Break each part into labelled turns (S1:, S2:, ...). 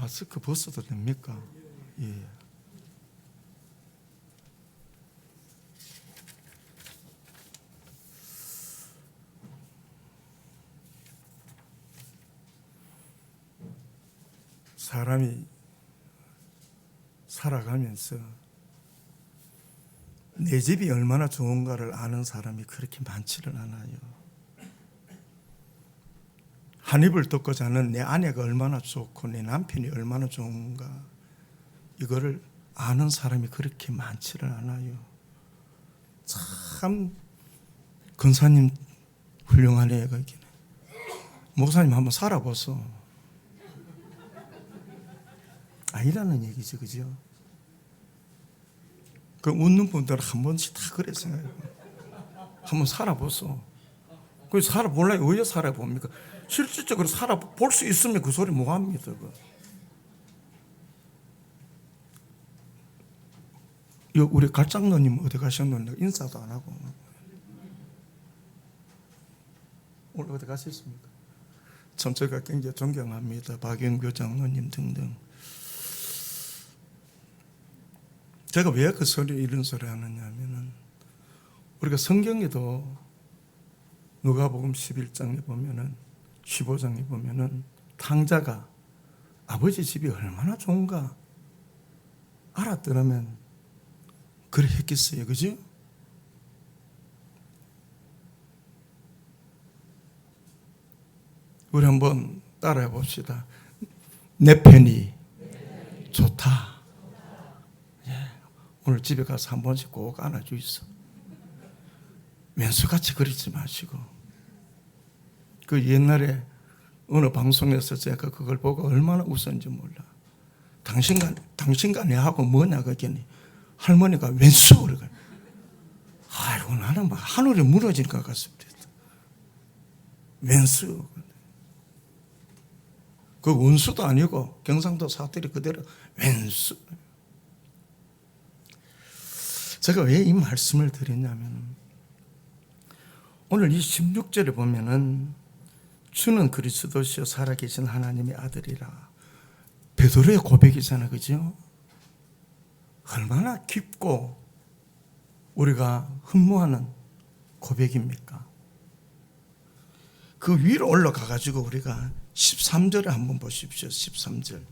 S1: 마스크 벗어도 됩니까? 예. 사람이 살아가면서 내 집이 얼마나 좋은가를 아는 사람이 그렇게 많지는 않아요. 한 입을 덮고 자는 내 아내가 얼마나 좋고 내 남편이 얼마나 좋은가, 이거를 아는 사람이 그렇게 많지는 않아요. 참 근사님 훌륭하네요. 거기는 목사님 한번 살아보소. 아니라는 얘기죠, 그죠? 그 웃는 분들은 한 번씩 다 그랬어요. 한번 살아보소. 그 살아보려면 왜 살아봅니까? 실질적으로 살아볼 수 있으면 그 소리 뭐합니까? 우리 갈장로님 어디 가셨는데 인사도 안 하고 오늘 어디 가셨습니까? 참 제가 굉장히 존경합니다. 박영교 장로님 등등. 제가 왜 그 소리, 이런 소리 하느냐 하면은, 우리가 성경에도 누가복음 11장에 보면은, 15장에 보면은, 탕자가 아버지 집이 얼마나 좋은가 알았더라면 그래 했겠어요. 그죠? 우리 한번 따라해 봅시다. 내 편이 좋다. 오늘 집에 가서 한 번씩 꼭 안아주이소. 왼수같이 그러지 마시고. 그 옛날에 어느 방송에서 제가 그걸 보고 얼마나 웃었는지 몰라. 당신과 내하고 뭐냐 그랬더니 할머니가 왼수 그러고. 아이고 나는 막 하늘이 무너질 것 같습니다. 왼수. 그 원수도 아니고 경상도 사투리 그대로 왼수. 제가 왜 이 말씀을 드렸냐면, 오늘 이 16절에 보면은 주는 그리스도시요 살아계신 하나님의 아들이라. 베드로의 고백이잖아요. 그죠? 얼마나 깊고 우리가 흠모하는 고백입니까? 그 위로 올라가 가지고 우리가 13절에 한번 보십시오. 13절.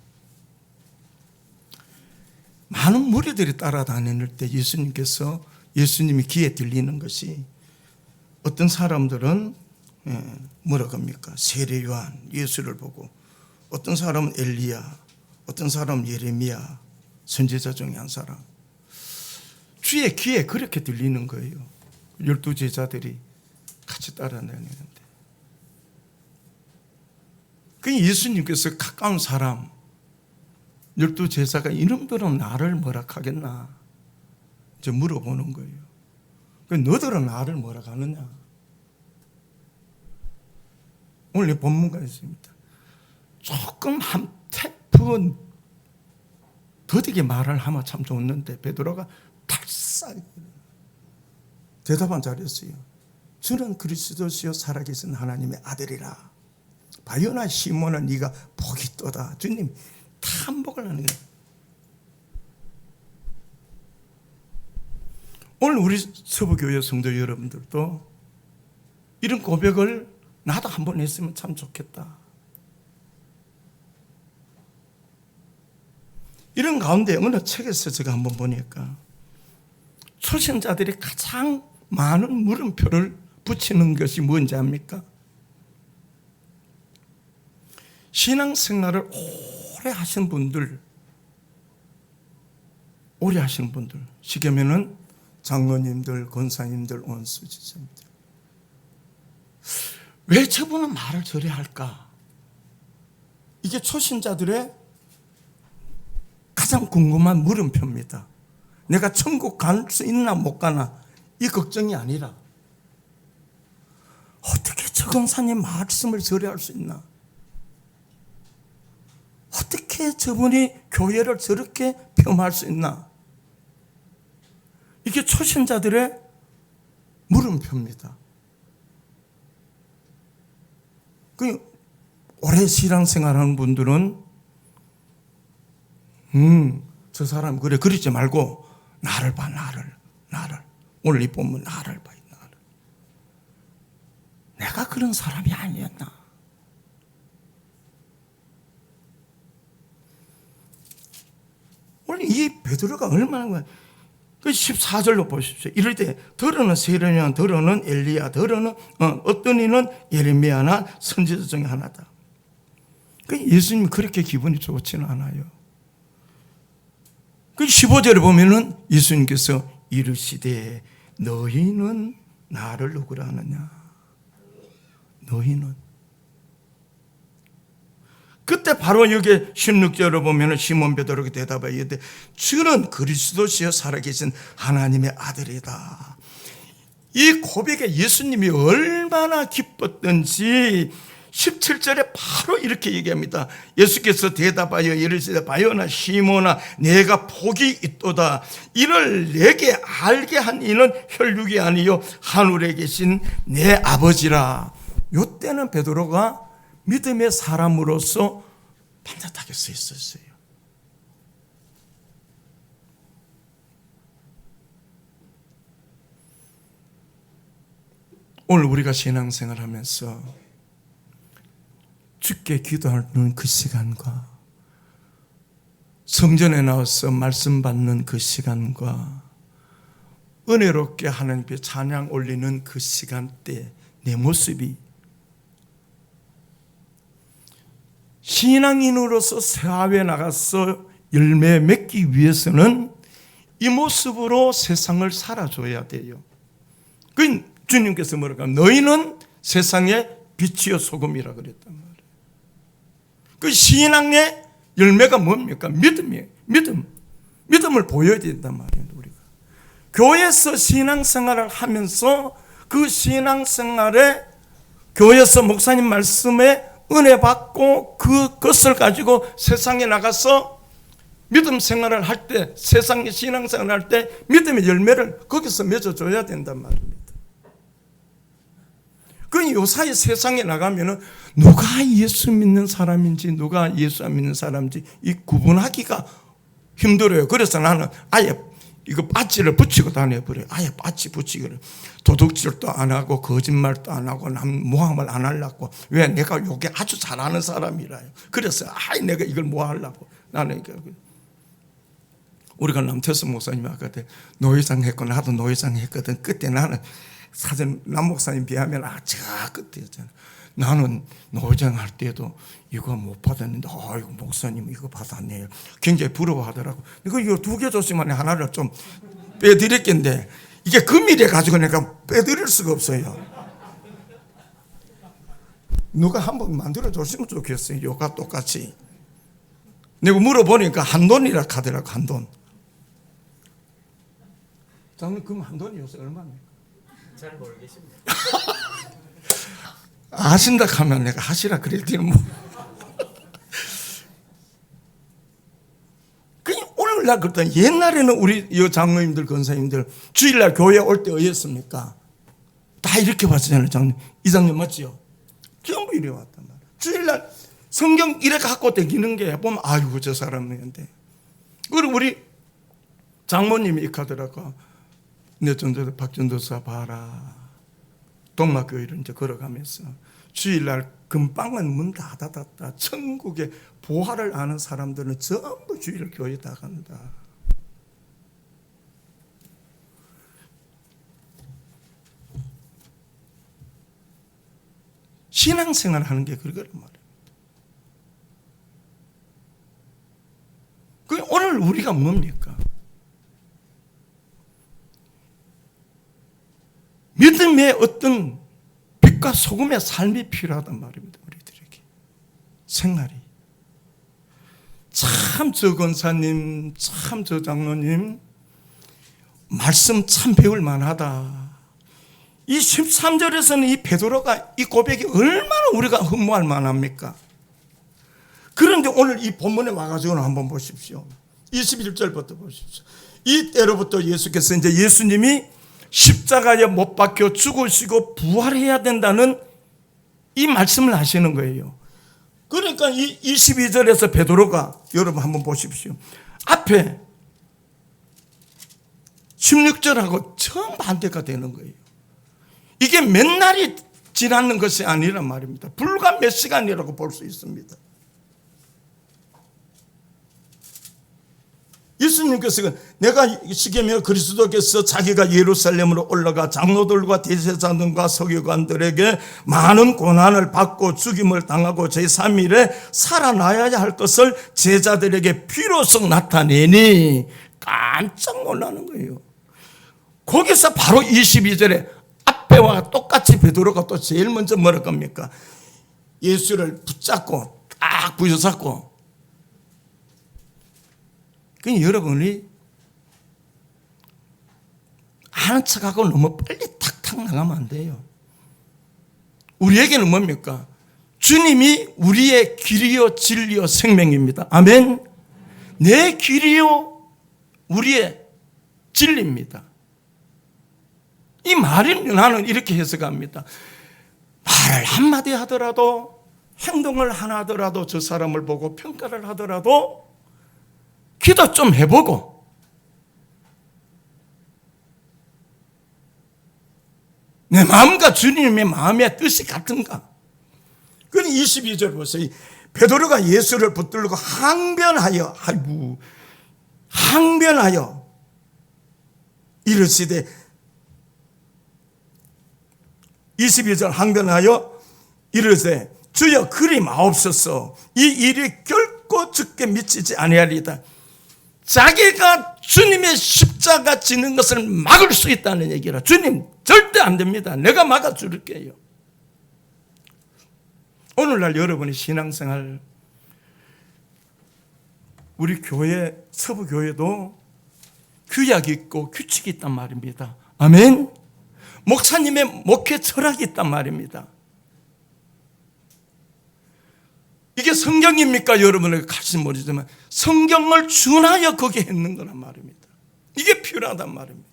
S1: 많은 무리들이 따라다닐 때 예수님이 귀에 들리는 것이, 어떤 사람들은 뭐라고 합니까? 세례 요한 예수를 보고, 어떤 사람은 엘리야, 어떤 사람은 예레미야, 선지자 중에 한 사람. 주의 귀에 그렇게 들리는 거예요. 12 제자들이 같이 따라다니는데, 그 예수님께서 가까운 사람 12 제자가 이놈들은 나를 뭐라 하겠나 이제 물어보는 거예요. 너들은 나를 뭐라 하느냐? 오늘 본문가 있습니다. 조금 한 테프 더디게 말을 하면 참 좋는데 베드로가 탈싹 대답한 자리였어요. 주는 그리스도시요 살아계신 하나님의 아들이라. 바요나 시몬아 네가 복이 있도다. 주님 탐복을 하는 거예요. 오늘 우리 서부교회 성도 여러분들도 이런 고백을 나도 한번 했으면 참 좋겠다. 이런 가운데 어느 책에서 제가 한번 보니까 초신자들이 가장 많은 물음표를 붙이는 것이 뭔지 압니까? 신앙생활을 오래 하신 분들, 시계면은 장로님들, 권사님들, 원수지사님들. 왜 저분은 말을 저리 할까? 이게 초신자들의 가장 궁금한 물음표입니다. 내가 천국 갈 수 있나 못 가나 이 걱정이 아니라, 어떻게 저 권사님 말씀을 저리 할 수 있나? 어떻게 저분이 교회를 저렇게 폄하할 수 있나? 이게 초신자들의 물음표입니다. 오래 신앙생활하는 분들은 저 사람 그래 그러지 말고 나를 봐, 나를. 오늘 이 본문 나를 봐, 나를. 내가 그런 사람이 아니었나? 오늘 이 베드로가 얼마나 그 14절로 보십시오. 이럴 때 더러는 세례요한, 더러는 엘리야, 더러는 어떤 이는 예레미야나 선지자 중에 하나다. 그 예수님이 그렇게 기분이 좋지는 않아요. 그 15절에 보면은 예수님께서 이르시되 너희는 나를 누구라 하느냐? 너희는. 그때 바로 여기 16절을 보면 시몬 베드로가 대답하여 이르되 주는 그리스도시여 살아계신 하나님의 아들이다. 이 고백에 예수님이 얼마나 기뻤던지 17절에 바로 이렇게 얘기합니다. 예수께서 대답하여 이르시되 바요나 시몬아 내가 복이 있도다. 이를 내게 알게 한 이는 혈육이 아니요 하늘에 계신 내 아버지라. 이때는 베드로가 믿음의 사람으로서 반듯하게 서 있었어요. 오늘 우리가 신앙생활 하면서 주께 기도하는 그 시간과 성전에 나와서 말씀 받는 그 시간과 은혜롭게 하나님께 찬양 올리는 그 시간대 내 모습이 신앙인으로서 사회에 나가서 열매 맺기 위해서는 이 모습으로 세상을 살아줘야 돼요. 그 주님께서 뭐라고 하면 너희는 세상의 빛이요 소금이라 그랬단 말이에요. 그 신앙의 열매가 뭡니까? 믿음이에요. 믿음을 보여야 된단 말이에요. 우리가 교회에서 신앙생활을 하면서 그 신앙생활에 교회에서 목사님 말씀에 은혜 받고 그것을 가지고 세상에 나가서 믿음 생활을 할 때, 세상의 신앙생활을 할 때 믿음의 열매를 거기서 맺어줘야 된단 말입니다. 그 요사이 세상에 나가면은 누가 예수 믿는 사람인지 누가 예수 안 믿는 사람인지 이 구분하기가 힘들어요. 그래서 나는 아예 이거 빠찌를 붙이고 다녀버려요. 아예 빠찌 붙이기를. 도둑질도 안 하고 거짓말도 안 하고 남 모함을 안 하려고. 왜? 내가 요게 아주 잘하는 사람이라요. 그래서 내가 이걸 뭐 하려고. 나는 우리가 남태수 목사님이 아까 노회장 했고 나도 노회장 했거든. 그때 나는 사전 남 목사님 비하면 저 끝이었잖아. 나는 노회장 할 때도 이거 못 받았는데 이거 목사님 이거 받았네요. 굉장히 부러워하더라고. 이거 2개 줬으면 하나를 좀 빼드렸겠는데 이게 금일에 가지고 내가 빼드릴 수가 없어요. 누가 한번 만들어 줬으면 좋겠어요. 요가 똑같이. 내가 물어보니까 한돈이라 하더라고. 한돈. 저는 그럼 한돈이 요새 얼마입니까?
S2: 잘 모르겠습니다.
S1: 아신다 하면 내가 하시라 그랬더니 뭐. 오늘날 그랬더니 옛날에는 우리 이 장로님들 권사님들 주일날 교회 올 때 어였습니까? 다 이렇게 왔잖아요. 장님. 이장님 맞지요? 전부 이래 왔단 말이야. 주일날 성경 이래 갖고 다니는 게 보면 아이고 저 사람인데. 그리고 우리 장모님이 이카더라고. 내 전도사 박전도사 봐라. 동막교회를 이제 걸어가면서 주일날 금방은 문 다 닫았다. 천국에 보화를 아는 사람들은 전부 주일 교회 다 간다. 신앙생활 하는 게 그거란 말이에요. 오늘 우리가 뭡니까? 믿음의 어떤 빛과 소금의 삶이 필요하단 말입니다. 우리들에게. 생활이. 참 저 권사님, 참 저 장로님, 말씀 참 배울 만하다. 이 13절에서는 이 베드로가 이 고백이 얼마나 우리가 흠모할 만합니까? 그런데 오늘 이 본문에 와가지고는 한번 보십시오. 21절부터 보십시오. 이때로부터 예수께서 이제 예수님이 십자가에 못 박혀 죽으시고 부활해야 된다는 이 말씀을 하시는 거예요. 그러니까 이 22절에서 베드로가 여러분 한번 보십시오. 앞에 16절하고 정반대가 되는 거예요. 이게 몇 날이 지나는 것이 아니란 말입니다. 불과 몇 시간이라고 볼 수 있습니다. 예수님께서 내가 시계며 그리스도께서 자기가 예루살렘으로 올라가 장로들과 대제사장과 서기관들에게 많은 고난을 받고 죽임을 당하고 제3일에 살아나야 할 것을 제자들에게 비로소 나타내니 깜짝 놀라는 거예요. 거기서 바로 22절에 앞에와 똑같이 베드로가 또 제일 먼저 뭐랄 겁니까? 예수를 붙잡고 딱 부여잡고, 그러니까 여러분이 아는 척하고 너무 빨리 탁탁 나가면 안 돼요. 우리에게는 뭡니까? 주님이 우리의 길이요 진리요 생명입니다. 아멘. 내 길이요 우리의 진리입니다. 이 말을 나는 이렇게 해석합니다. 말을 한마디 하더라도, 행동을 하나 하더라도, 저 사람을 보고 평가를 하더라도 기도 좀 해보고, 내 마음과 주님의 마음의 뜻이 같은가? 그러니 22절 보세요. 베드로가 예수를 붙들고 항변하여 이르시되, 22절 항변하여 이르되 주여 그리 마옵소서, 이 일이 결코 죽게 미치지 아니하리이다. 자기가 주님의 십자가 지는 것을 막을 수 있다는 얘기라. 주님 절대 안 됩니다. 내가 막아줄게요. 오늘날 여러분의 신앙생활, 우리 교회, 서부교회도 규약이 있고 규칙이 있단 말입니다. 아멘. 목사님의 목회 철학이 있단 말입니다. 이게 성경입니까? 여러분에게 같이 모르지만 성경을 준하여 거기에 있는 거란 말입니다. 이게 필요하단 말입니다.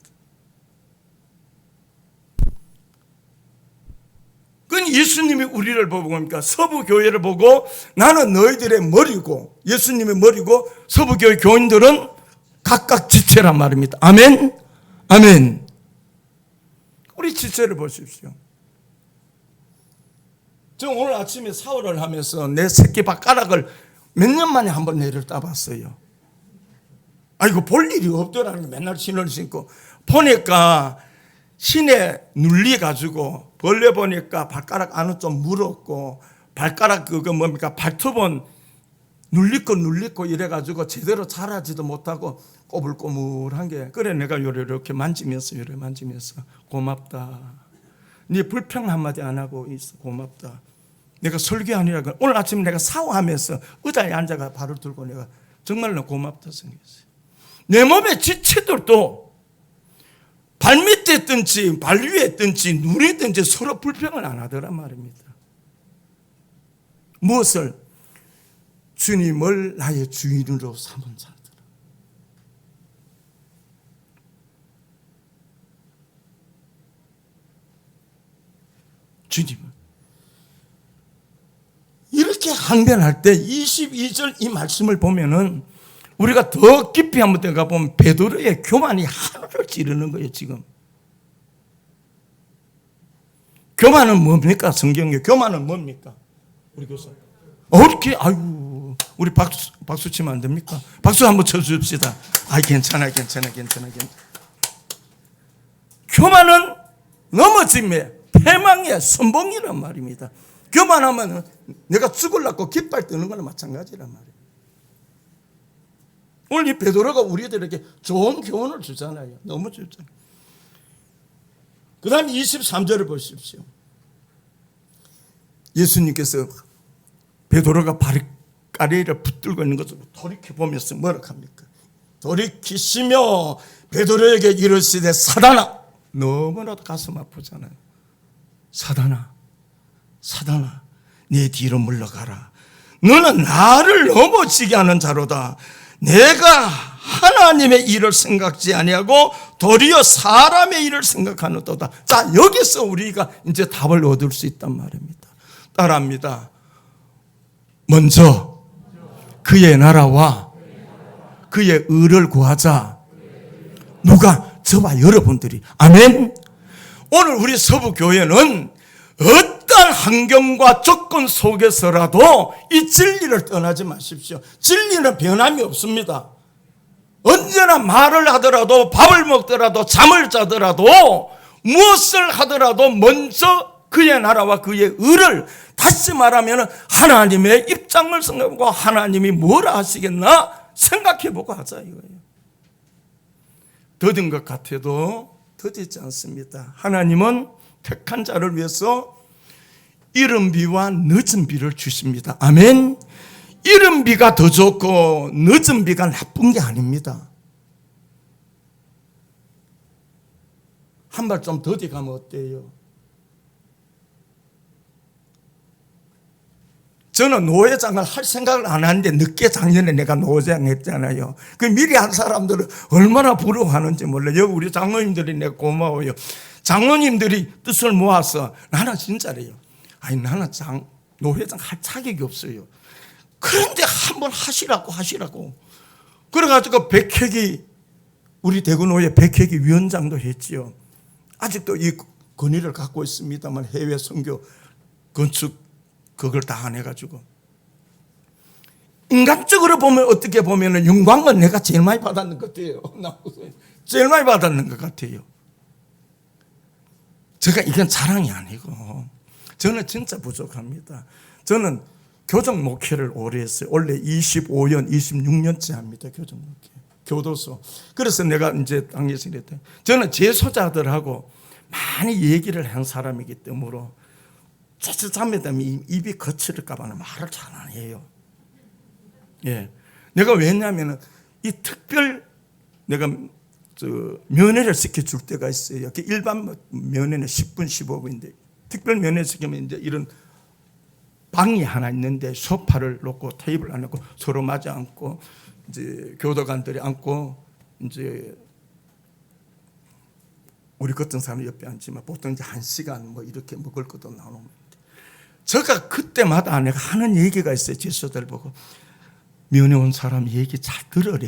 S1: 그건 예수님이 우리를 보고 뭡니까? 서부교회를 보고 나는 너희들의 머리고, 예수님의 머리고, 서부교회 교인들은 각각 지체란 말입니다. 아멘. 아멘. 우리 지체를 보십시오. 저 오늘 아침에 샤워를 하면서 내 새끼 발가락을 몇 년 만에 한번 내를 따봤어요. 이거 볼 일이 없더라는 게, 맨날 신을 신고 보니까 신에 눌려가지고 벌레 보니까 발가락 안은 좀 물었고, 발가락 그거 뭡니까? 발톱은 눌리고 이래가지고 제대로 자라지도 못하고 꼬불꼬불한 게, 그래 내가 이렇게 만지면서 고맙다. 네 불평 한마디 안 하고 있어. 고맙다. 내가 설교하느라 오늘 아침에 내가 샤워하면서 의자에 앉아가 발을 들고 내가 정말로 고맙다 생각했어요. 내 몸의 지체들도 발밑에 있든지 발 위에 있든지 눈에 있든지 서로 불평을 안 하더란 말입니다. 무엇을? 주님을 나의 주인으로 삼은 자들. 주님을 이렇게 항변할 때 22절 이 말씀을 보면은 우리가 더 깊이 한번 들어가 보면 베드로의 교만이 하늘을 찌르는 거예요. 지금 교만은 뭡니까? 성경에 교만은 뭡니까? 우리 교사 어떻게 우리 박수 치면 안 됩니까? 박수 한번 쳐줍시다. 괜찮아. 교만은 넘어짐에 패망의 선봉이란 말입니다. 교만하면 내가 죽으려고 깃발 뜨는 거나 마찬가지란 말이에요. 오늘 이 베드로가 우리들에게 좋은 교훈을 주잖아요. 너무 좋잖아요. 그 다음 23절을 보십시오. 예수님께서 베드로가 발가리를 붙들고 있는 것을 돌이켜보면서 뭐라 합니까? 돌이키시며 베드로에게 이르시되 사단아, 너무나도 가슴 아프잖아요. 사단아 내 뒤로 물러가라. 너는 나를 넘어지게 하는 자로다. 내가 하나님의 일을 생각지 아니하고 도리어 사람의 일을 생각하는도다. 자, 여기서 우리가 이제 답을 얻을 수 있단 말입니다. 따라합니다. 먼저 그의 나라와 그의 의를 구하자. 누가? 저와 여러분들이. 아멘. 오늘 우리 서부교회는 어떤 환경과 조건 속에서라도 이 진리를 떠나지 마십시오. 진리는 변함이 없습니다. 언제나 말을 하더라도, 밥을 먹더라도, 잠을 자더라도, 무엇을 하더라도 먼저 그의 나라와 그의 의를, 다시 말하면 하나님의 입장을 생각하고 하나님이 뭐라 하시겠나 생각해보고 하자 이거예요. 더딘 것 같아도 더디지 않습니다. 하나님은 택한 자를 위해서 이른 비와 늦은 비를 주십니다. 아멘. 이른 비가 더 좋고 늦은 비가 나쁜 게 아닙니다. 한 발 좀 더디 가면 어때요? 저는 노회장을 할 생각을 안 하는데 늦게 작년에 내가 노회장 했잖아요. 그 미리 한 사람들은 얼마나 부러워하는지 몰라요. 여기 우리 장로님들이 내가 고마워요. 장로님들이 뜻을 모아서 나는 진짜래요. 아니 나는 노회장 할 자격이 없어요. 그런데 한번 하시라고. 그래가지고 백회기 우리 대구노회 백회기 위원장도 했지요. 아직도 이 권위를 갖고 있습니다만 해외 선교 건축 그걸 다 안 해가지고 인간적으로 보면 어떻게 보면 영광은 내가 제일 많이 받았는 것 같아요. 제일 많이 받았는 것 같아요. 제가 이건 자랑이 아니고 저는 진짜 부족합니다. 저는 교정 목회를 오래 했어요. 원래 25년, 26년째 합니다. 교정 목회. 교도소. 그래서 내가 이제 당에서 이랬대. 저는 제소자들하고 많이 얘기를 한 사람이기 때문에 잠에 되면 입이 거칠까 봐 말을 잘 안 해요. 예. 내가 왜냐하면 이 특별 내가 면회를 시켜줄 때가 있어요. 일반 면회는 10분, 15분인데 특별 면회 시키면 이제 이런 방이 하나 있는데 소파를 놓고 테이블 안 놓고 서로 마주 앉고 이제 교도관들이 앉고 이제 우리 같은 사람이 옆에 앉지만 보통 이제 1시간 뭐 이렇게 먹을 것도 나오는. 제가 그때마다 내가 하는 얘기가 있어요. 제수들 보고 면회 온 사람 얘기 잘 들으래.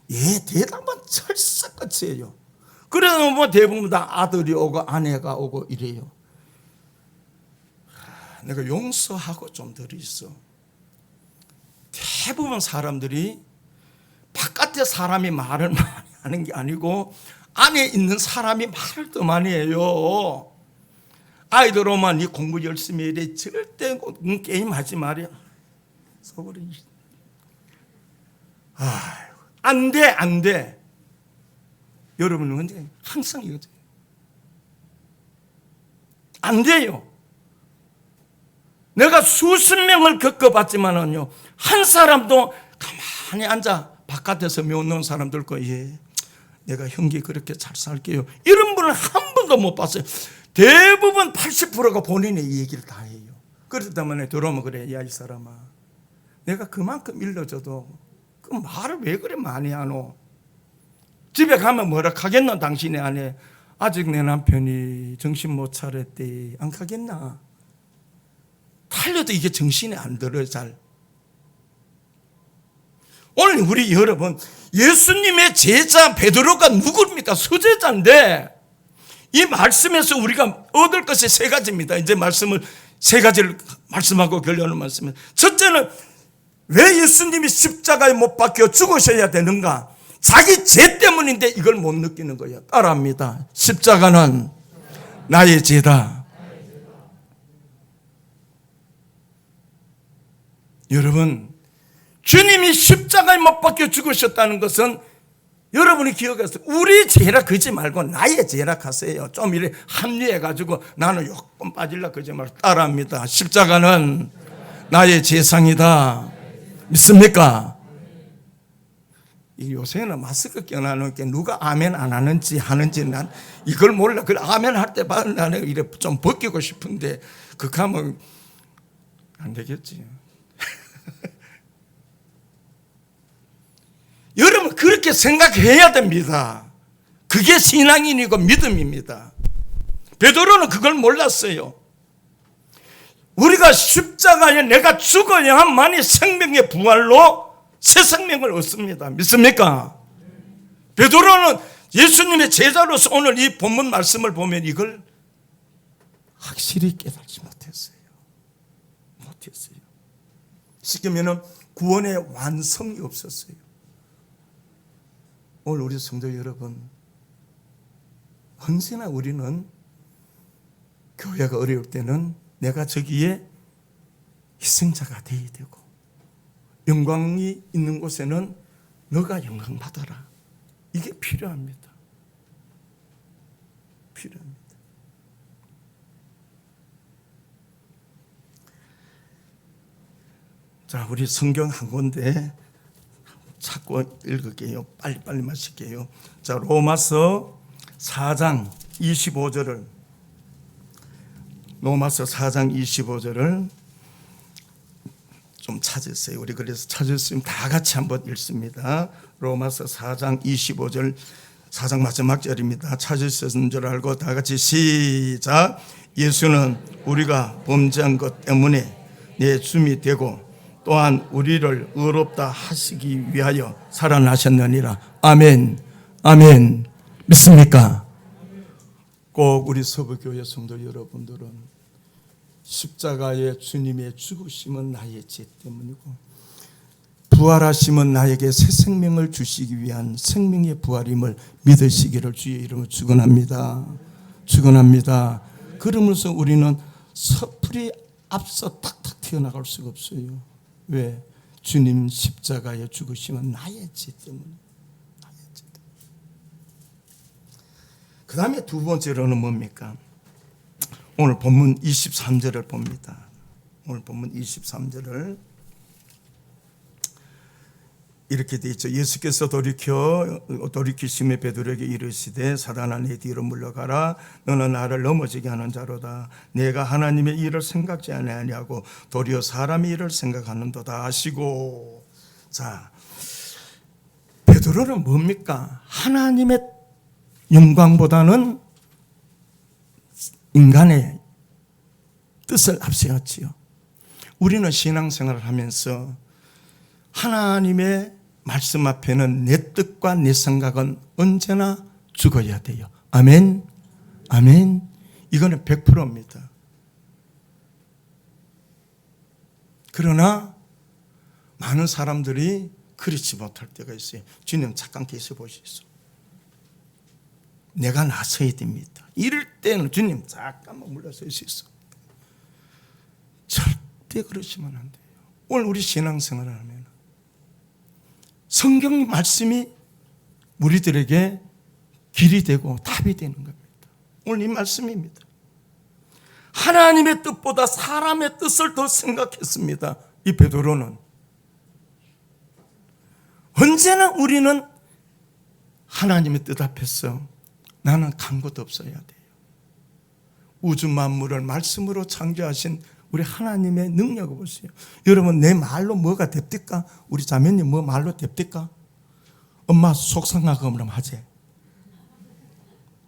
S1: 예, 대답만 철석같이 해요. 그래서 뭐 대부분 다 아들이 오고 아내가 오고 이래요. 내가 용서하고 좀 덜 있어. 대부분 사람들이 바깥에 사람이 말을 많이 하는 게 아니고 안에 있는 사람이 말을 더 많이 해요. 아이들 오면 니 공부 열심히 해야 절대 게임하지 말이야. 속으로 안 돼. 여러분은 언제 항상 이거죠. 안 돼요. 내가 수십 명을 겪어봤지만은요, 한 사람도 가만히 앉아 바깥에서 묘놓은 사람들 거, 예, 내가 형기 그렇게 잘 살게요. 이런 분을 한 번도 못 봤어요. 대부분 80%가 본인의 얘기를 다 해요. 그렇기 때문에 들어오면 그래, 야, 이 사람아, 내가 그만큼 일러줘도 그 말을 왜 그래 많이 하노? 집에 가면 뭐라 하겠노? 당신의 아내 아직 내 남편이 정신 못 차렸대. 안 가겠나? 탈려도 이게 정신이 안 들어요. 잘. 오늘 우리 여러분, 예수님의 제자 베드로가 누굽니까? 수제자인데 이 말씀에서 우리가 얻을 것이 세 가지입니다. 이제 말씀을 세 가지를 말씀하고 결론을 말씀을. 첫째는 왜 예수님이 십자가에 못 박혀 죽으셔야 되는가? 자기 죄 때문인데 이걸 못 느끼는 거예요. 따라합니다. 십자가는 나의 죄다. 여러분, 주님이 십자가에 못 박혀 죽으셨다는 것은 여러분이 기억하세요. 우리 죄라 그지 말고 나의 죄라 하세요. 좀 이래 합리해가지고 나는 조금 빠질라 그지 말고 따라합니다. 십자가는 나의 죄상이다. 믿습니까? 요새는 마스크 껴놔놓은 게 누가 아멘 안 하는지 난 이걸 몰라. 그 아멘 할 때 나는 이래 좀 벗기고 싶은데 그거 하면 안 되겠지. 여러분 그렇게 생각해야 됩니다. 그게 신앙인이고 믿음입니다. 베드로는 그걸 몰랐어요. 우리가 십자가에 내가 죽어야만이 생명의 부활로 새 생명을 얻습니다. 믿습니까? 베드로는 예수님의 제자로서 오늘 이 본문 말씀을 보면 이걸 확실히 깨닫지 못했어요. 쉽게 말하면 구원의 완성이 없었어요. 오늘 우리 성도 여러분, 언제나 우리는 교회가 어려울 때는 내가 저기에 희생자가 되어야 되고, 영광이 있는 곳에는 너가 영광 받아라. 이게 필요합니다. 자, 우리 성경 한 군데 찾고 읽을게요. 빨리 마실게요. 자, 로마서 4장 25절을 좀 찾으세요. 우리 그래서 찾았으면 다 같이 한번 읽습니다. 로마서 4장 25절, 4장 마지막 절입니다. 찾으셨는 줄 알고 다 같이 시작. 예수는 우리가 범죄한 것 때문에 내 줌이 되고 또한 우리를 의롭다 하시기 위하여 살아나셨느니라. 아멘. 아멘. 믿습니까? 꼭 우리 서부교회 성도 여러분들은 십자가의 주님의 죽으심은 나의 죄 때문이고 부활하심은 나에게 새 생명을 주시기 위한 생명의 부활임을 믿으시기를 주의 이름으로 축원합니다. 그러면서 우리는 섣불리 앞서 탁탁 튀어나갈 수가 없어요. 왜? 주님 십자가의 죽으심은 나의 죄 때문에. 그 다음에 두 번째로는 뭡니까? 오늘 본문 23절을 봅니다. 오늘 본문 23절을 이렇게 돼 있죠. 예수께서 돌이키심에 베드로에게 이르시되 사단아 내 뒤로 물러가라. 너는 나를 넘어지게 하는 자로다. 내가 하나님의 일을 생각지 아니하냐고 도리어 사람의 일을 생각하는도다 하시고. 자, 베드로는 뭡니까? 하나님의 영광보다는 인간의 뜻을 앞세웠지요. 우리는 신앙생활을 하면서 하나님의 말씀 앞에는 내 뜻과 내 생각은 언제나 죽어야 돼요. 아멘. 이거는 100%입니다. 그러나 많은 사람들이 그렇지 못할 때가 있어요. 주님 잠깐 계셔 보시소. 내가 나서야 됩니다. 이럴 때는 주님 잠깐만 물러설 수 있어. 절대 그러시면 안 돼요. 오늘 우리 신앙생활을 하면 성경 말씀이 우리들에게 길이 되고 답이 되는 겁니다. 오늘 이 말씀입니다. 하나님의 뜻보다 사람의 뜻을 더 생각했습니다. 이 베드로는. 언제나 우리는 하나님의 뜻 앞에서 나는 간 곳 없어야 돼요. 우주 만물을 말씀으로 창조하신 우리 하나님의 능력을 보세요. 여러분 내 말로 뭐가 됩니까? 우리 자매님 뭐 말로 됩니까? 엄마 속상하고 그러면 하지.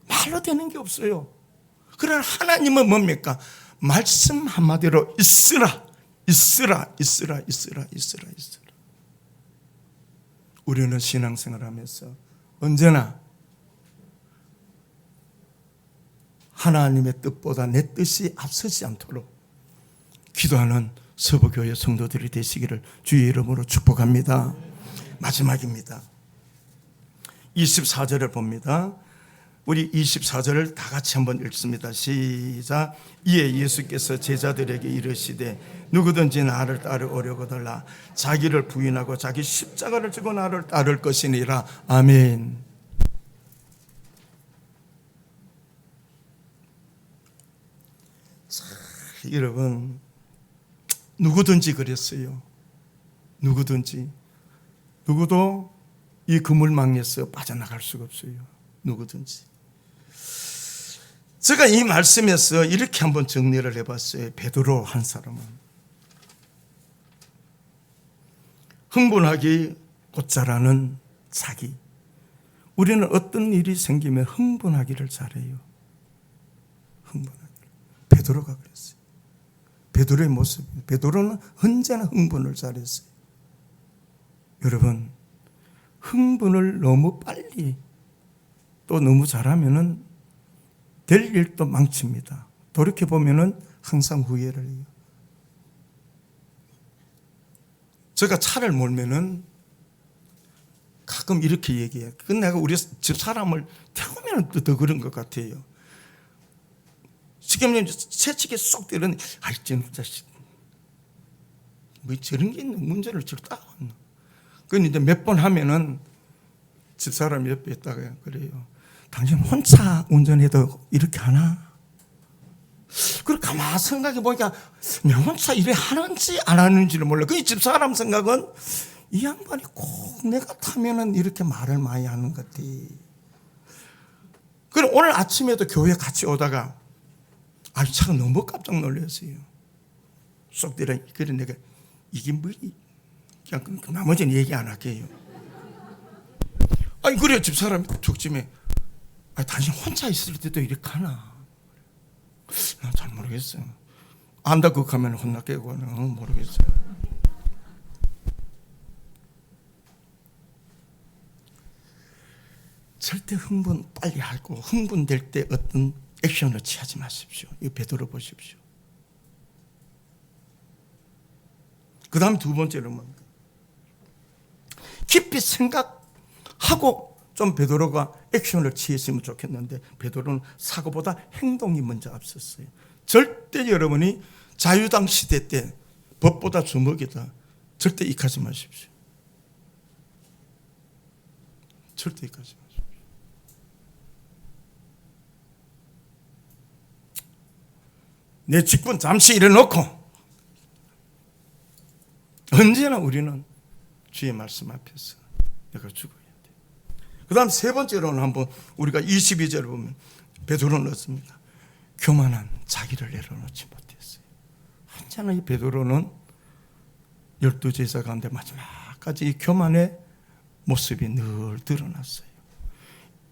S1: 말로 되는 게 없어요. 그러나 하나님은 뭡니까? 말씀 한마디로 있으라. 우리는 신앙생활하면서 언제나 하나님의 뜻보다 내 뜻이 앞서지 않도록 기도하는 서부교회 성도들이 되시기를 주의 이름으로 축복합니다. 마지막입니다. 24절을 봅니다. 우리 24절을 다 같이 한번 읽습니다. 시작. 이에 예수께서 제자들에게 이르시되 누구든지 나를 따르려거든 자기를 부인하고 자기 십자가를 지고 나를 따를 것이니라. 아멘. 자, 여러분 누구든지 그랬어요. 누구도 이 그물망에서 빠져나갈 수가 없어요. 누구든지. 제가 이 말씀에서 이렇게 한번 정리를 해봤어요. 베드로 한 사람은 흥분하기 곧잘하는 자기. 우리는 어떤 일이 생기면 흥분하기를 잘해요. 베드로가 그랬어요. 베드로의 모습. 베드로는 언제나 흥분을 잘했어요. 여러분, 흥분을 너무 빨리 또 너무 잘하면은 될 일도 망칩니다. 돌이켜보면은 항상 후회를 해요. 제가 차를 몰면은 가끔 이렇게 얘기해요. 그건 내가 우리 집 사람을 태우면 더 그런 것 같아요. 지금 새치기 쏙 때리는, 아이, 저놈 자식. 뭐 저런 게 있는 문제를 저렇게 따왔나. 그건 이제 몇 번 하면은 집사람 옆에 있다가 그래요. 당신 혼자 운전해도 이렇게 하나? 그걸 가만히 생각해 보니까 내가 혼자 이래 하는지 안 하는지를 몰라. 그 집사람 생각은 이 양반이 꼭 내가 타면은 이렇게 말을 많이 하는 것 같아. 그럼 오늘 아침에도 교회 같이 오다가 아니 차가 너무 깜짝 놀랐어요. 쏙 들어. 그래 내가 이게 뭐지? 그냥 나머지는 얘기 안 할게요. 아니 그래 집사람이 적침에 아니 당신 혼자 있을 때도 이렇게 하나? 난 잘 모르겠어요. 안다고 가면 혼나겠고는 모르겠어요. 절대 흥분 빨리 하고 흥분될 때 어떤 액션을 취하지 마십시오. 이거 베드로 보십시오. 그 다음 두 번째로 뭡니까? 깊이 생각하고 좀 베드로가 액션을 취했으면 좋겠는데 베드로는 사고보다 행동이 먼저 앞섰어요. 절대 여러분이 자유당 시대 때 법보다 주먹이다. 절대 익하지 마십시오. 절대 익하지 마십시오. 내 직분 잠시 이래놓고 언제나 우리는 주의 말씀 앞에서 내가 죽어야 돼. 그 다음 세 번째로는 한번 우리가 22절을 보면 베드로는 어떻습니까? 교만한 자기를 내려놓지 못했어요. 언제나 이 베드로는 12제자 가운데 마지막까지 이 교만의 모습이 늘 드러났어요.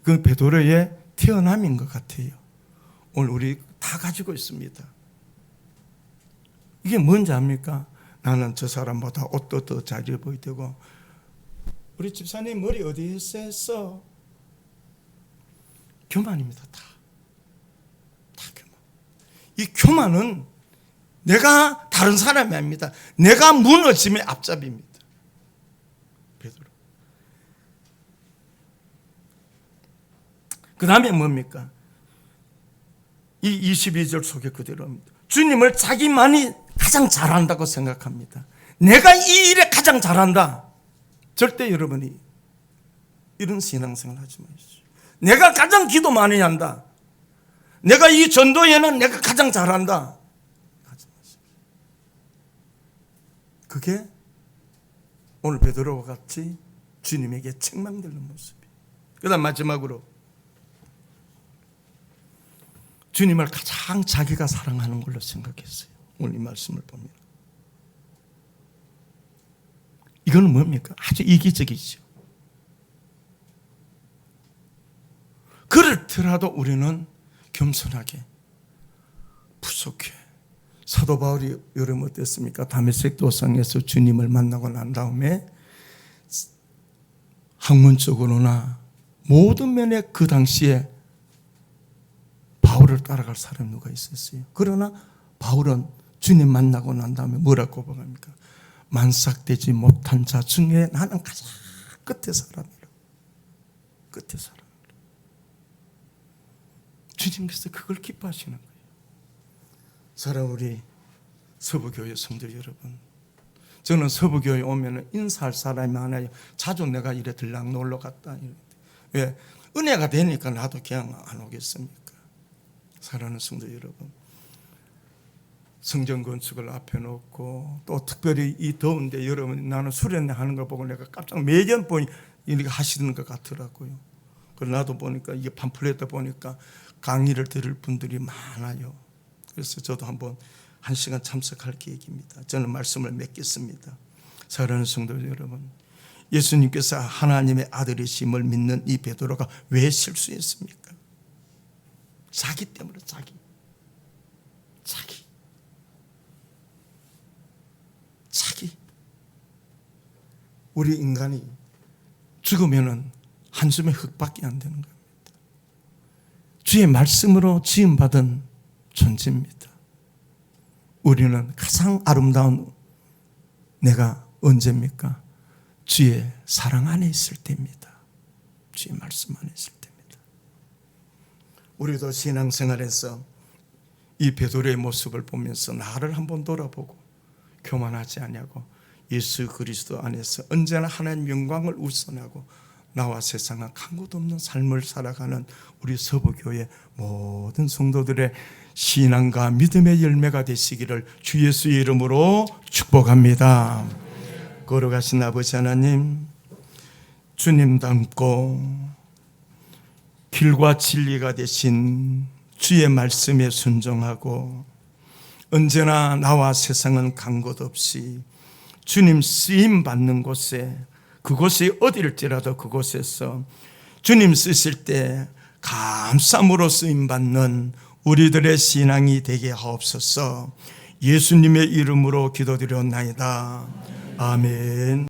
S1: 그 베드로의 태어남인 것 같아요. 오늘 우리 다 가지고 있습니다. 이게 뭔지 압니까? 나는 저 사람보다 옷도 더 잘 입어야 되고 우리 집사님 머리 어디에 했어? 교만입니다. 다 교만. 이 교만은 내가 다른 사람이 아닙니다. 내가 무너짐의 앞잡이입니다. 베드로. 그 다음에 뭡니까? 이 22절 속에 그대로입니다. 주님을 자기만이 가장 잘한다고 생각합니다. 내가 이 일에 가장 잘한다. 절대 여러분이 이런 신앙생활 하지 마십시오. 내가 가장 기도 많이 한다. 내가 이 전도에는 내가 가장 잘한다. 하지 마십시오. 그게 오늘 베드로와 같이 주님에게 책망되는 모습이에요. 그 다음 마지막으로 주님을 가장 자기가 사랑하는 걸로 생각했어요. 오늘 이 말씀을 보면. 이거는 뭡니까? 아주 이기적이죠. 그렇더라도 우리는 겸손하게 부족해. 사도 바울이 여름 어땠습니까? 다메섹 도상에서 주님을 만나고 난 다음에 학문적으로나 모든 면에 그 당시에 바울을 따라갈 사람이 누가 있었어요? 그러나 바울은 주님 만나고 난 다음에 뭐라고 고백합니까? 만삭되지 못한 자 중에 나는 가장 끝에 사람이라. 끝에 사람이라. 주님께서 그걸 기뻐하시는 거예요. 사랑 우리 서부교회 성도 여러분, 저는 서부교회 오면 인사할 사람이 많아요. 자주 내가 이래 들락 놀러 갔다. 왜? 은혜가 되니까 나도 그냥 안 오겠습니까? 사랑하는 성도 여러분, 성전 건축을 앞에 놓고 또 특별히 이 더운데 여러분 나는 수련회 하는 걸 보고 내가 깜짝 매년 보니 이렇게 하시는 것 같더라고요. 그래서 나도 보니까 이게 팜플렛 보니까 강의를 들을 분들이 많아요. 그래서 저도 한번 1시간 참석할 계획입니다. 저는 말씀을 맺겠습니다. 사랑하는 성도 여러분, 예수님께서 하나님의 아들이심을 믿는 이 베드로가 왜 실수했습니까? 자기 때문에. 자기. 우리 인간이 죽으면은 한숨의 흙밖에 안 되는 겁니다. 주의 말씀으로 지음받은 존재입니다. 우리는 가장 아름다운 내가 언제입니까? 주의 사랑 안에 있을 때입니다. 주의 말씀 안에 있을 때입니다. 우리도 신앙생활에서 이 베드로의 모습을 보면서 나를 한번 돌아보고 교만하지 아니하고 예수 그리스도 안에서 언제나 하나님 영광을 우선하고 나와 세상은 간 곳 없는 삶을 살아가는 우리 서부교회 모든 성도들의 신앙과 믿음의 열매가 되시기를 주 예수의 이름으로 축복합니다. 걸어가신 아버지 하나님, 주님 닮고 길과 진리가 되신 주의 말씀에 순종하고 언제나 나와 세상은 간 곳 없이 주님 쓰임 받는 곳에, 그곳이 어디일지라도 그곳에서 주님 쓰실 때 감사함으로 쓰임 받는 우리들의 신앙이 되게 하옵소서. 예수님의 이름으로 기도드렸나이다. 아멘.